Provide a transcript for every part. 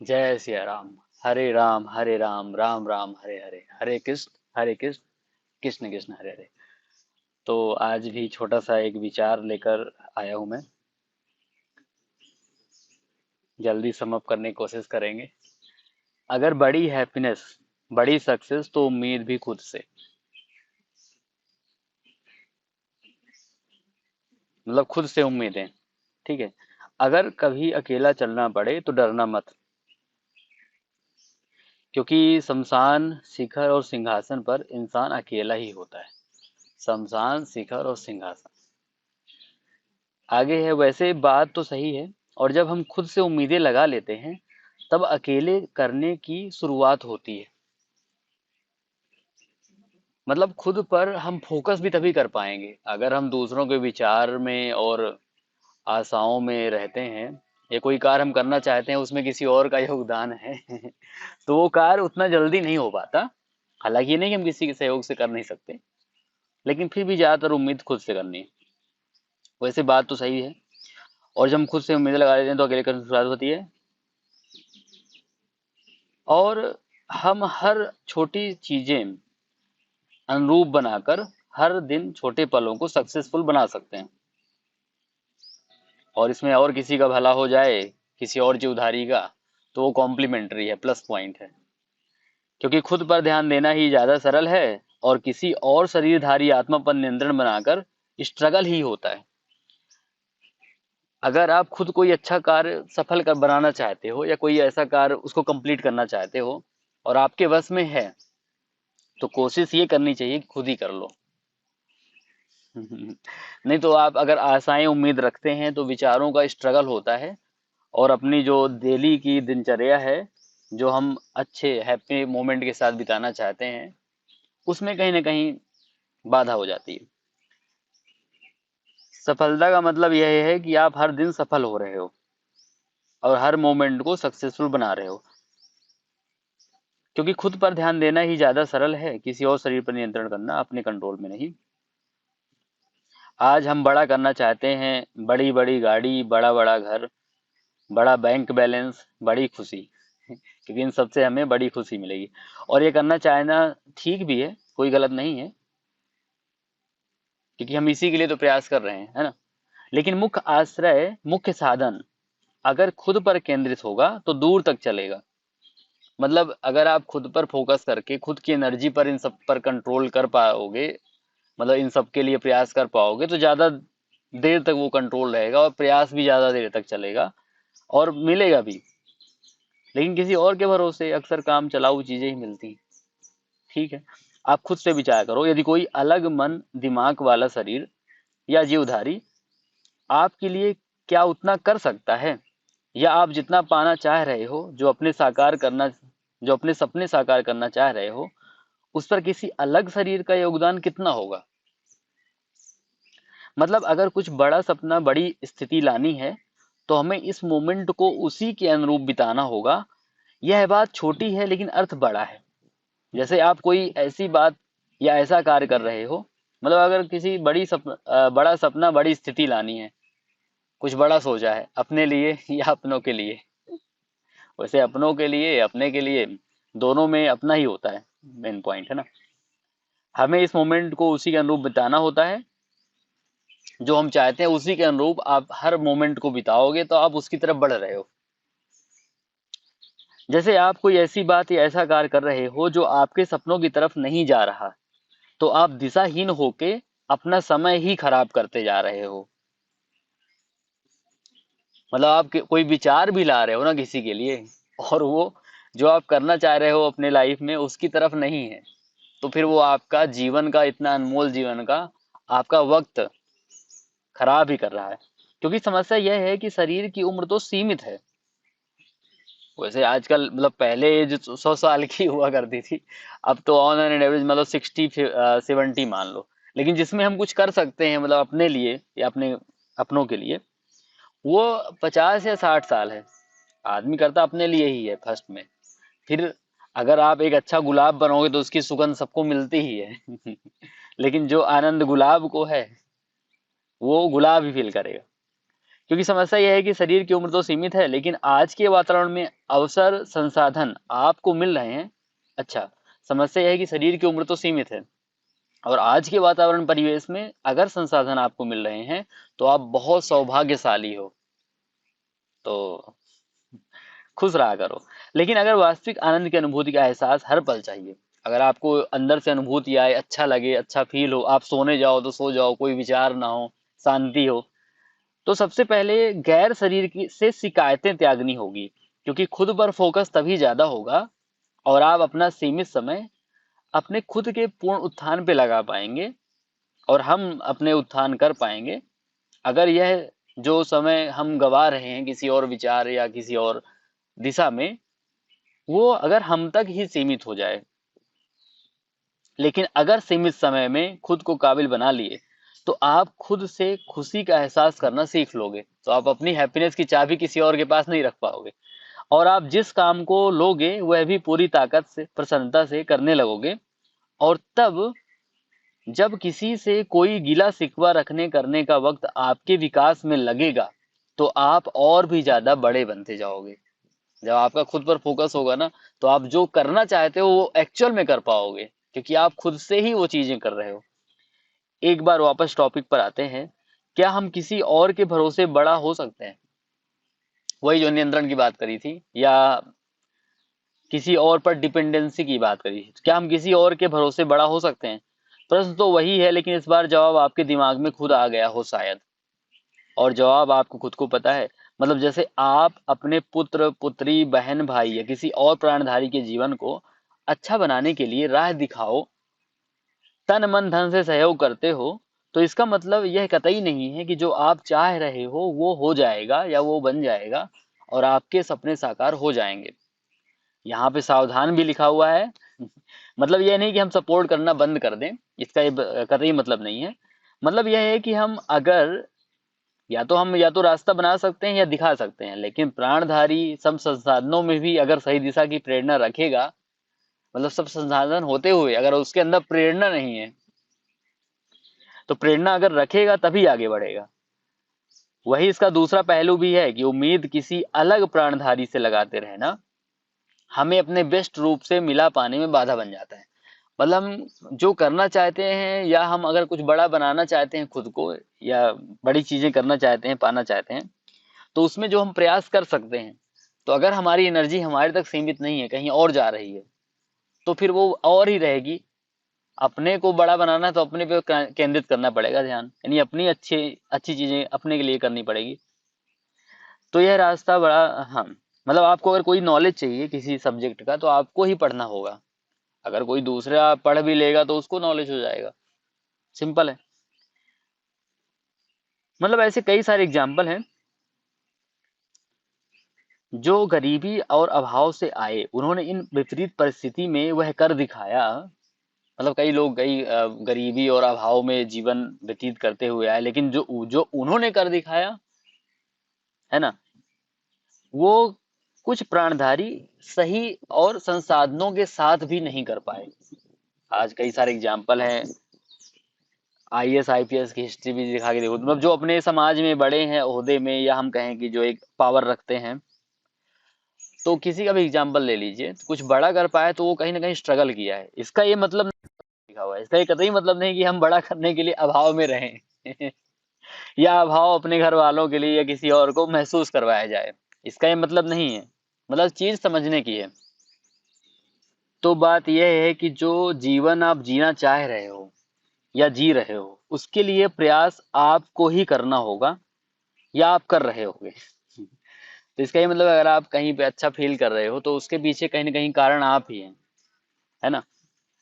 जय सिया राम। हरे राम राम राम हरे हरे, हरे कृष्ण कृष्ण कृष्ण हरे हरे। तो आज भी छोटा सा एक विचार लेकर आया हूं मैं। जल्दी सम अप करने की कोशिश करेंगे। अगर बड़ी हैप्पीनेस, बड़ी सक्सेस, तो उम्मीद भी खुद से। मतलब खुद से उम्मीदें। ठीक है। अगर कभी अकेला चलना पड़े तो डरना मत, क्योंकि शमशान, शिखर और सिंहासन पर इंसान अकेला ही होता है। शमशान, शिखर और सिंहासन आगे है। वैसे बात तो सही है। और जब हम खुद से उम्मीदें लगा लेते हैं, तब अकेले करने की शुरुआत होती है। मतलब खुद पर हम फोकस भी तभी कर पाएंगे अगर हम दूसरों के विचार में और आशाओं में रहते हैं, या कोई कार्य हम करना चाहते हैं उसमें किसी और का योगदान है तो वो कार्य उतना जल्दी नहीं हो पाता। हालांकि ये नहीं कि हम किसी के सहयोग से कर नहीं सकते, लेकिन फिर भी ज्यादातर उम्मीद खुद से करनी है। वैसे बात तो सही है। और जब हम खुद से उम्मीदें लगा लेते हैं तो अकेले करने की शुरुआत होती है। और हम हर छोटी चीजें अनुरूप बनाकर हर दिन छोटे पलों को सक्सेसफुल बना सकते हैं। और इसमें और किसी का भला हो जाए, किसी और जीवधारी का, तो वो कॉम्प्लीमेंट्री है, प्लस पॉइंट है। क्योंकि खुद पर ध्यान देना ही ज्यादा सरल है, और किसी और शरीरधारी आत्मा पर नियंत्रण बनाकर स्ट्रगल ही होता है। अगर आप खुद कोई अच्छा कार्य सफल कर बनाना चाहते हो, या कोई ऐसा कार्य उसको कंप्लीट करना चाहते हो और आपके वश में है, तो कोशिश ये करनी चाहिए कि खुद ही कर लो नहीं तो आप अगर आशाएं उम्मीद रखते हैं तो विचारों का स्ट्रगल होता है। और अपनी जो डेली की दिनचर्या है, जो हम अच्छे हैप्पी मोमेंट के साथ बिताना चाहते हैं, उसमें कहीं ना कहीं बाधा हो जाती है। सफलता का मतलब यह है कि आप हर दिन सफल हो रहे हो और हर मोमेंट को सक्सेसफुल बना रहे हो। क्योंकि खुद पर ध्यान देना ही ज्यादा सरल है, किसी और शरीर पर नियंत्रण करना अपने कंट्रोल में नहीं। आज हम बड़ा करना चाहते हैं, बड़ी बड़ी गाड़ी, बड़ा बड़ा घर, बड़ा बैंक बैलेंस, बड़ी खुशी क्योंकि इन सबसे हमें बड़ी खुशी मिलेगी। और ये करना चाहना ठीक भी है, कोई गलत नहीं है, क्योंकि हम इसी के लिए तो प्रयास कर रहे हैं, है ना। लेकिन मुख्य आश्रय, मुख्य साधन अगर खुद पर केंद्रित होगा तो दूर तक चलेगा। मतलब अगर आप खुद पर फोकस करके खुद की एनर्जी पर इन सब पर कंट्रोल कर पाओगे, मतलब इन सब के लिए प्रयास कर पाओगे, तो ज्यादा देर तक वो कंट्रोल रहेगा और प्रयास भी ज्यादा देर तक चलेगा और मिलेगा भी। लेकिन किसी और के भरोसे अक्सर काम चलाऊ चीजें ही मिलती हैं। ठीक है। आप खुद से विचार करो, यदि कोई अलग मन दिमाग वाला शरीर या जीवधारी आपके लिए क्या उतना कर सकता है, या आप जितना पाना चाह रहे हो, जो अपने सपने साकार करना चाह रहे हो, उस पर किसी अलग शरीर का योगदान कितना होगा। मतलब अगर कुछ बड़ा सपना, बड़ी स्थिति लानी है, तो हमें इस मोमेंट को उसी के अनुरूप बिताना होगा। यह बात छोटी है लेकिन अर्थ बड़ा है। जैसे आप कोई ऐसी बात या ऐसा कार्य कर रहे हो, मतलब अगर किसी बड़ा सपना, बड़ी स्थिति लानी है, कुछ बड़ा सोचा है अपने लिए या अपनों के लिए। वैसे अपनों के लिए, अपने के लिए, दोनों में अपना ही होता है, मेन पॉइंट है ना। हमें इस मोमेंट को उसी के अनुरूप बिताना होता है। जो हम चाहते हैं उसी के अनुरूप आप हर मोमेंट को बिताओगे तो आप उसकी तरफ बढ़ रहे हो। जैसे आप कोई ऐसी बात या ऐसा कार्य कर रहे हो जो आपके सपनों की तरफ नहीं जा रहा, तो आप दिशाहीन होके अपना समय ही खराब करते जा रहे हो। मतलब आप कोई विचार भी ला रहे हो ना किसी के लिए, और वो जो आप करना चाह रहे हो अपने लाइफ में उसकी तरफ नहीं है, तो फिर वो आपका जीवन का, इतना अनमोल जीवन का आपका वक्त खराब ही कर रहा है। क्योंकि समस्या यह है कि शरीर की उम्र तो सीमित है। वैसे आजकल, मतलब पहले जो 100 साल की हुआ करती थी, अब तो ऑन एन एवरेज मतलब 60 70 मान लो। लेकिन जिसमें हम कुछ कर सकते हैं, मतलब अपने लिए या अपने अपनों के लिए, वो 50 या 60 साल है। आदमी करता अपने लिए ही है फर्स्ट में। फिर अगर आप एक अच्छा गुलाब बनोगे तो उसकी सुगंध सबको मिलती ही है लेकिन जो आनंद गुलाब को है, वो गुलाब ही फील करेगा। क्योंकि समस्या यह है कि शरीर की उम्र तो सीमित है, लेकिन आज के वातावरण में अवसर संसाधन आपको मिल रहे हैं। अच्छा, समस्या यह है कि शरीर की उम्र तो सीमित है और आज के वातावरण परिवेश में अगर संसाधन आपको मिल रहे हैं तो आप बहुत सौभाग्यशाली हो। तो खुश रहा करो। लेकिन अगर वास्तविक आनंद की अनुभूति का एहसास हर पल चाहिए, अगर आपको अंदर से अनुभूति आए, अच्छा लगे, अच्छा फील हो, आप सोने जाओ तो सो जाओ, कोई विचार ना हो, शांति हो, तो सबसे पहले गैर शरीर की से शिकायतें त्यागनी होगी। क्योंकि खुद पर फोकस तभी ज्यादा होगा और आप अपना सीमित समय अपने खुद के पूर्ण उत्थान पे लगा पाएंगे और हम अपने उत्थान कर पाएंगे। अगर यह जो समय हम गवा रहे हैं किसी और विचार या किसी और दिशा में, वो अगर हम तक ही सीमित हो जाए। लेकिन अगर सीमित समय में खुद को काबिल बना लिए तो आप खुद से खुशी का एहसास करना सीख लोगे, तो आप अपनी हैप्पीनेस की चाबी किसी और के पास नहीं रख पाओगे और आप जिस काम को लोगे वह भी पूरी ताकत से, प्रसन्नता से करने लगोगे। और तब जब किसी से कोई गिला शिकवा रखने करने का वक्त आपके विकास में लगेगा तो आप और भी ज्यादा बड़े बनते जाओगे। जब आपका खुद पर फोकस होगा ना, तो आप जो करना चाहते हो वो एक्चुअल में कर पाओगे, क्योंकि आप खुद से ही वो चीजें कर रहे हो। एक बार वापस टॉपिक पर आते हैं, क्या हम किसी और के भरोसे बड़ा हो सकते हैं? वही जो नियंत्रण की बात करी थी या किसी और पर डिपेंडेंसी की बात करी थी, क्या हम किसी और के भरोसे बड़ा हो सकते हैं? प्रश्न तो वही है, लेकिन इस बार जवाब आपके दिमाग में खुद आ गया हो शायद। और जवाब आपको खुद को पता है। मतलब जैसे आप अपने पुत्र, पुत्री, बहन, भाई या किसी और प्राणधारी के जीवन को अच्छा बनाने के लिए राह दिखाओ, तन मन धन से सहयोग करते हो, तो इसका मतलब यह कतई नहीं है कि जो आप चाह रहे हो वो हो जाएगा या वो बन जाएगा और आपके सपने साकार हो जाएंगे। यहाँ पे सावधान भी लिखा हुआ है। मतलब यह नहीं कि हम सपोर्ट करना बंद कर दें, इसका ये कतई मतलब नहीं है। मतलब यह है कि हम या तो रास्ता बना सकते हैं या दिखा सकते हैं, लेकिन प्राणधारी सब संसाधनों में भी अगर सही दिशा की प्रेरणा रखेगा, मतलब सब संसाधन होते हुए अगर उसके अंदर प्रेरणा नहीं है, तो प्रेरणा अगर रखेगा तभी आगे बढ़ेगा। वही इसका दूसरा पहलू भी है कि उम्मीद किसी अलग प्राणधारी से लगाते रहना हमें अपने बेस्ट रूप से मिला पाने में बाधा बन जाता है। मतलब हम जो करना चाहते हैं या हम अगर कुछ बड़ा बनाना चाहते हैं खुद को, या बड़ी चीजें करना चाहते हैं, पाना चाहते हैं, तो उसमें जो हम प्रयास कर सकते हैं, तो अगर हमारी एनर्जी हमारे तक सीमित नहीं है, कहीं और जा रही है, तो फिर वो और ही रहेगी। अपने को बड़ा बनाना है तो अपने पे केंद्रित करना पड़ेगा ध्यान, यानी अपनी अच्छी अच्छी चीजें अपने के लिए करनी पड़ेगी। तो यह रास्ता बड़ा, हाँ, मतलब आपको अगर कोई नॉलेज चाहिए किसी सब्जेक्ट का तो आपको ही पढ़ना होगा। अगर कोई दूसरा पढ़ भी लेगा तो उसको नॉलेज हो जाएगा। सिंपल है। मतलब ऐसे कई सारे एग्जाम्पल हैं जो गरीबी और अभाव से आए, उन्होंने इन विपरीत परिस्थिति में वह कर दिखाया। मतलब कई लोग गरीबी और अभाव में जीवन व्यतीत करते हुए आए, लेकिन जो जो उन्होंने कर दिखाया है ना, वो कुछ प्राणधारी सही और संसाधनों के साथ भी नहीं कर पाए। आज कई सारे एग्जाम्पल हैं। आईएएस आईपीएस की हिस्ट्री भी दिखा के देखो, मतलब जो अपने समाज में बड़े हैं ओहदे में, या हम कहें कि जो एक पावर रखते हैं, तो किसी का भी एग्जाम्पल ले लीजिए, तो कुछ बड़ा कर पाए तो वो कहीं ना कहीं स्ट्रगल किया है। इसका ये मतलब नहीं लिखा हुआ है, इसका ये कतई मतलब नहीं कि हम बड़ा करने के लिए अभाव में रहें या अभाव अपने घर वालों के लिए या किसी और को महसूस करवाया जाए। इसका ये मतलब नहीं है। मतलब चीज समझने की है। तो बात यह है कि जो जीवन आप जीना चाह रहे हो या जी रहे हो, उसके लिए प्रयास आपको ही करना होगा या आप कर रहे होगे। तो इसका ये मतलब अगर आप कहीं पे अच्छा फील कर रहे हो तो उसके पीछे कहीं ना कहीं कारण आप ही हैं, है ना।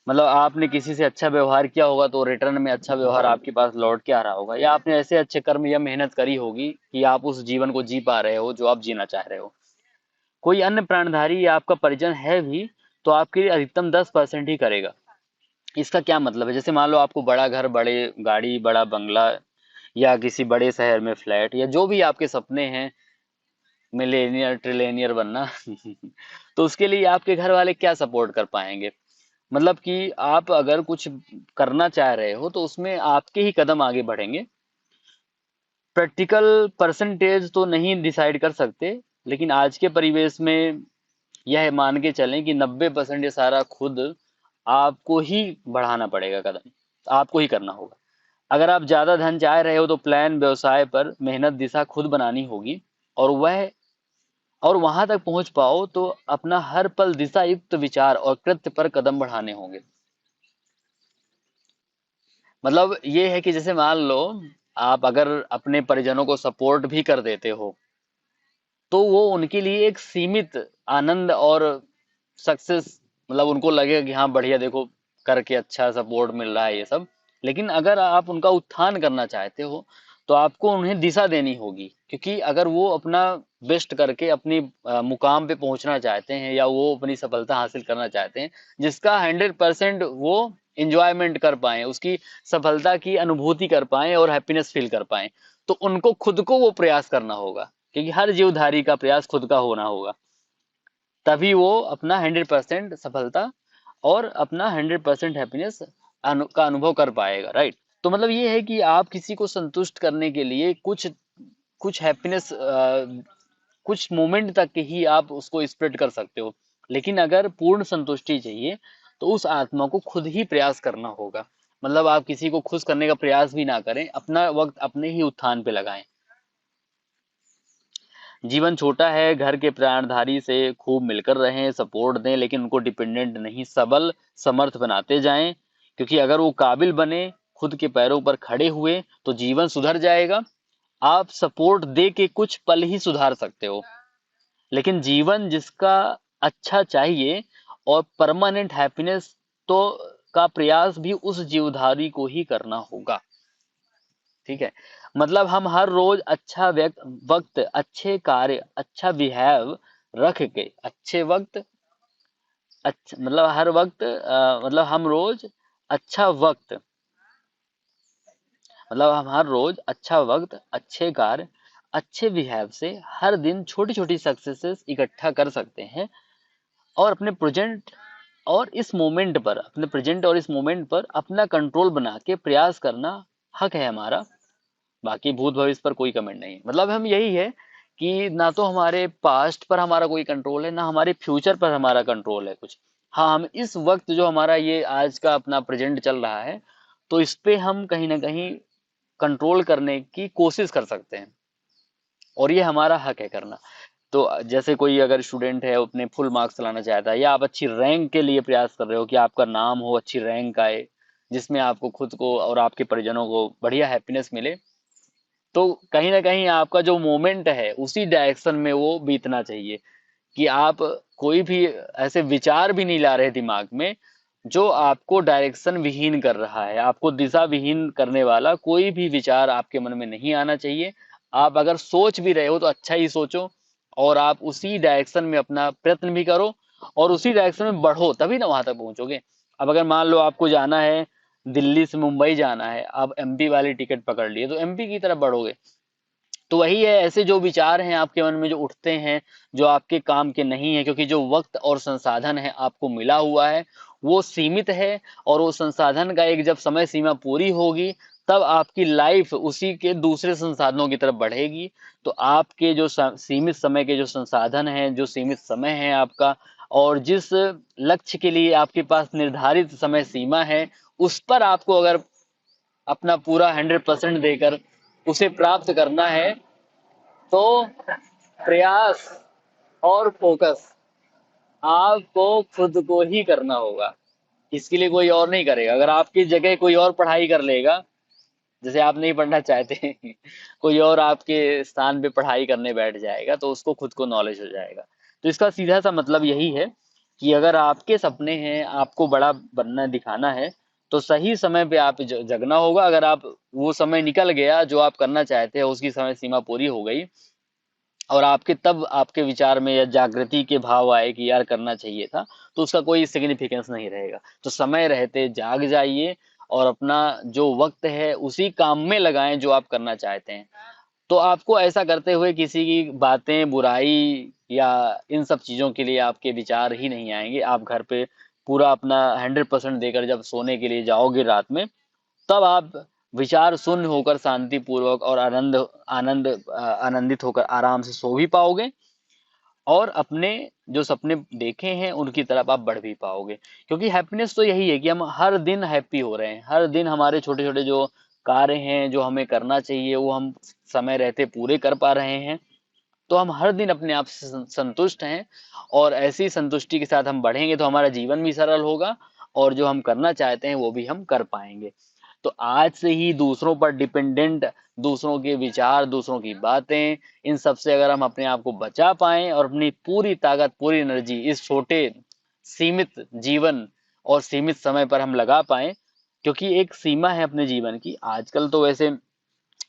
मतलब आपने किसी से अच्छा व्यवहार किया होगा तो रिटर्न में अच्छा व्यवहार आपके पास लौट के आ रहा होगा, या आपने ऐसे अच्छे कर्म या मेहनत करी होगी कि आप उस जीवन को जी पा रहे हो जो आप जीना चाह रहे हो। कोई अन्य प्राणधारी या आपका परिजन है भी तो आपके लिए अधिकतम 10% ही करेगा। इसका क्या मतलब है? जैसे मान लो आपको बड़ा घर, बड़े गाड़ी, बड़ा बंगला या किसी बड़े शहर में फ्लैट या जो भी आपके सपने हैं, मिलेनियर ट्रिलेनियर बनना तो उसके लिए आपके घर वाले क्या सपोर्ट कर पाएंगे? मतलब कि आप अगर कुछ करना चाह रहे हो तो उसमें आपके ही कदम आगे बढ़ेंगे। प्रैक्टिकल परसेंटेज तो नहीं डिसाइड कर सकते, लेकिन आज के परिवेश में यह मान के चलें कि 90% ये सारा खुद आपको ही बढ़ाना पड़ेगा कदम, आपको ही करना होगा। अगर आप ज्यादा धन चाह रहे हो तो प्लान, व्यवसाय पर मेहनत, दिशा खुद बनानी होगी। और वह और वहां तक पहुंच पाओ तो अपना हर पल दिशा युक्त विचार और कृत्य पर कदम बढ़ाने होंगे। मतलब ये है कि जैसे मान लो, आप अगर अपने परिजनों को सपोर्ट भी कर देते हो तो वो उनके लिए एक सीमित आनंद और सक्सेस, मतलब उनको लगेगा कि हाँ बढ़िया, देखो करके अच्छा सपोर्ट मिल रहा है ये सब। लेकिन अगर आप उनका उत्थान करना चाहते हो तो आपको उन्हें दिशा देनी होगी, क्योंकि अगर वो अपना बेस्ट करके अपनी मुकाम पे पहुंचना चाहते हैं या वो अपनी सफलता हासिल करना चाहते हैं जिसका 100% वो इंजॉयमेंट कर पाए, उसकी सफलता की अनुभूति कर पाए और हैप्पीनेस फील कर पाए, तो उनको खुद को वो प्रयास करना होगा, क्योंकि हर जीवधारी का प्रयास खुद का होना होगा। तभी वो अपना 100% सफलता और अपना 100% हैप्पीनेस का अनुभव कर पाएगा, राइट। तो मतलब ये है कि आप किसी को संतुष्ट करने के लिए कुछ कुछ हैप्पीनेस, कुछ मोमेंट तक ही आप उसको स्प्रेड कर सकते हो, लेकिन अगर पूर्ण संतुष्टि चाहिए तो उस आत्मा को खुद ही प्रयास करना होगा। मतलब आप किसी को खुश करने का प्रयास भी ना करें, अपना वक्त अपने ही उत्थान पे लगाएं। जीवन छोटा है, घर के प्राणधारी से खूब मिलकर रहें, सपोर्ट दें, लेकिन उनको डिपेंडेंट नहीं, सबल समर्थ बनाते जाएं, क्योंकि अगर वो काबिल बने, खुद के पैरों पर खड़े हुए तो जीवन सुधर जाएगा। आप सपोर्ट दे के कुछ पल ही सुधार सकते हो, लेकिन जीवन जिसका अच्छा चाहिए और परमानेंट हैप्पीनेस तो का प्रयास भी उस जीवधारी को ही करना होगा। ठीक है। मतलब हम हर रोज अच्छा वक्त, अच्छे कार्य, अच्छा बिहेव रख के, अच्छे वक्त, अच्छा मतलब हर वक्त, मतलब हम रोज अच्छा वक्त, मतलब हम हर रोज अच्छा वक्त, अच्छे कार्य, अच्छे बिहेव से हर दिन छोटी छोटी सक्सेसेस इकट्ठा कर सकते हैं। और अपने प्रेजेंट और इस मोमेंट पर अपना कंट्रोल बना के प्रयास करना हक है हमारा। बाकी भूत भविष्य पर कोई कमेंट नहीं। मतलब हम यही है कि ना तो हमारे पास्ट पर हमारा कोई कंट्रोल है, ना हमारे फ्यूचर पर हमारा कंट्रोल है कुछ। हाँ, हम इस वक्त जो हमारा ये आज का अपना प्रेजेंट चल रहा है, तो इस पे हम कहीं ना कहीं कंट्रोल करने की कोशिश कर सकते हैं, और ये हमारा हक है करना। तो जैसे कोई अगर स्टूडेंट है, अपने फुल मार्क्स लाना चाहता है, या आप अच्छी रैंक के लिए प्रयास कर रहे हो कि आपका नाम हो, अच्छी रैंक आए, जिसमें आपको खुद को और आपके परिजनों को बढ़िया हैप्पीनेस मिले, तो कहीं ना कहीं आपका जो मोमेंट है उसी डायरेक्शन में वो बीतना चाहिए। कि आप कोई भी ऐसे विचार भी नहीं ला रहे दिमाग में जो आपको डायरेक्शन विहीन कर रहा है, आपको दिशा विहीन करने वाला कोई भी विचार आपके मन में नहीं आना चाहिए। आप अगर सोच भी रहे हो तो अच्छा ही सोचो, और आप उसी डायरेक्शन में अपना प्रयत्न भी करो, और उसी डायरेक्शन में बढ़ो, तभी ना वहां तक पहुंचोगे। अब अगर मान लो आपको जाना है, दिल्ली से मुंबई जाना है, आप एमपी वाली टिकट पकड़ लिए तो एमपी की तरफ बढ़ोगे। तो वही है, ऐसे जो विचार हैं आपके मन में जो उठते हैं, जो आपके काम के नहीं है, क्योंकि जो वक्त और संसाधन है आपको मिला हुआ है वो सीमित है, और वो संसाधन का एक जब समय सीमा पूरी होगी तब आपकी लाइफ उसी के दूसरे संसाधनों की तरफ बढ़ेगी। तो आपके जो सीमित समय के जो संसाधन हैं, जो सीमित समय है आपका, और जिस लक्ष्य के लिए आपके पास निर्धारित समय सीमा है, उस पर आपको अगर अपना पूरा 100% देकर उसे प्राप्त करना है, तो प्रयास और फोकस आपको खुद को ही करना होगा। इसके लिए कोई और नहीं करेगा। अगर आपकी जगह कोई और पढ़ाई कर लेगा, जैसे आप नहीं पढ़ना चाहते कोई और आपके स्थान पे पढ़ाई करने बैठ जाएगा तो उसको खुद को नॉलेज हो जाएगा। तो इसका सीधा सा मतलब यही है कि अगर आपके सपने हैं, आपको बड़ा बनना दिखाना है, तो सही समय पे आप जगना होगा। अगर आप वो समय निकल गया जो आप करना चाहते हैं, उसकी समय सीमा पूरी हो गई, और तब आपके विचार में या जागृति के भाव आए कि यार करना चाहिए था, तो उसका कोई सिग्निफिकेंस नहीं रहेगा। तो समय रहते जाग जाइए, और अपना जो वक्त है उसी काम में लगाएं जो आप करना चाहते हैं। तो आपको ऐसा करते हुए किसी की बातें, बुराई या इन सब चीजों के लिए आपके विचार ही नहीं आएंगे। आप घर पे पूरा अपना 100% देकर जब सोने के लिए जाओगे रात में, तब आप विचार शून्य होकर शांति पूर्वक और आनंदित होकर आराम से सो भी पाओगे, और अपने जो सपने देखे हैं उनकी तरफ आप बढ़ भी पाओगे। क्योंकि हैप्पीनेस तो यही है कि हम हर दिन हैप्पी हो रहे हैं, हर दिन हमारे छोटे छोटे जो कार्य हैं जो हमें करना चाहिए वो हम समय रहते पूरे कर पा रहे हैं। तो हम हर दिन अपने आप से संतुष्ट हैं, और ऐसी संतुष्टि के साथ हम बढ़ेंगे तो हमारा जीवन भी सरल होगा, और जो हम करना चाहते हैं वो भी हम कर पाएंगे। तो आज से ही दूसरों पर डिपेंडेंट, दूसरों के विचार, दूसरों की बातें, इन सब से अगर हम अपने आप को बचा पाएं और अपनी पूरी ताकत, पूरी एनर्जी इस छोटे सीमित जीवन और सीमित समय पर हम लगा पाएं, क्योंकि एक सीमा है अपने जीवन की। आजकल तो वैसे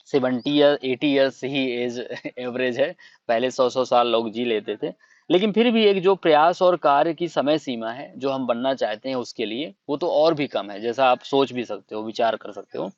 70 या 80 ईयर्स ही एज एवरेज है, पहले 100 100 साल लोग जी लेते थे। लेकिन फिर भी एक जो प्रयास और कार्य की समय सीमा है जो हम बनना चाहते हैं उसके लिए, वो तो और भी कम है, जैसा आप सोच भी सकते हो, विचार कर सकते हो।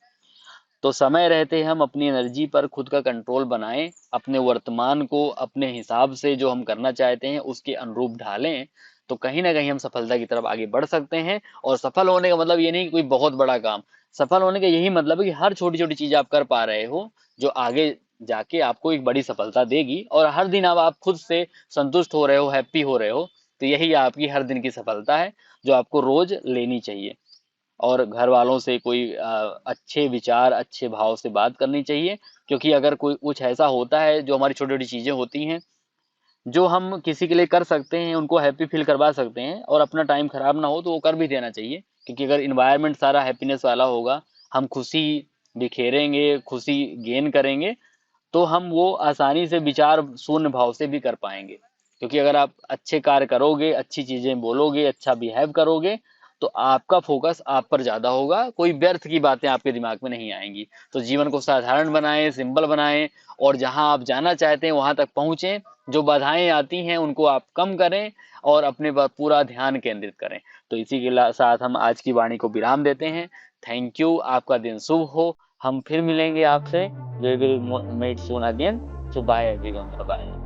तो समय रहते हम अपनी एनर्जी पर खुद का कंट्रोल बनाएं, अपने वर्तमान को अपने हिसाब से जो हम करना चाहते हैं उसके अनुरूप ढालें, तो कहीं ना कहीं हम सफलता की तरफ आगे बढ़ सकते हैं। और सफल होने का मतलब ये नहीं कि कोई बहुत बड़ा काम, सफल होने का यही मतलब है कि हर छोटी छोटी चीज आप कर पा रहे हो जो आगे जाके आपको एक बड़ी सफलता देगी, और हर दिन अब आप खुद से संतुष्ट हो रहे हो, हैप्पी हो रहे हो, तो यही आपकी हर दिन की सफलता है जो आपको रोज लेनी चाहिए। और घर वालों से कोई अच्छे विचार, अच्छे भाव से बात करनी चाहिए। क्योंकि अगर कोई कुछ ऐसा होता है जो हमारी छोटी छोटी चीजें होती हैं जो हम किसी के लिए कर सकते हैं, उनको हैप्पी फील करवा सकते हैं, और अपना टाइम खराब ना हो तो वो कर भी देना चाहिए। क्योंकि अगर इन्वायरमेंट सारा हैप्पीनेस वाला होगा, हम खुशी बिखेरेंगे, खुशी गेन करेंगे, तो हम वो आसानी से विचार शून्य भाव से भी कर पाएंगे। क्योंकि अगर आप अच्छे कार्य करोगे, अच्छी चीजें बोलोगे, अच्छा बिहेव करोगे, तो आपका फोकस आप पर ज्यादा होगा, कोई व्यर्थ की बातें आपके दिमाग में नहीं आएंगी। तो जीवन को साधारण बनाएं, सिंपल बनाएं, और जहां आप जाना चाहते हैं वहां तक पहुंचें। जो बाधाएं आती हैं उनको आप कम करें, और अपने पर पूरा ध्यान केंद्रित करें। तो इसी के साथ हम आज की वाणी को विराम देते हैं। थैंक यू, आपका दिन शुभ हो। हम फिर मिलेंगे आपसे। We will meet soon again. So bye everyone. Bye bye.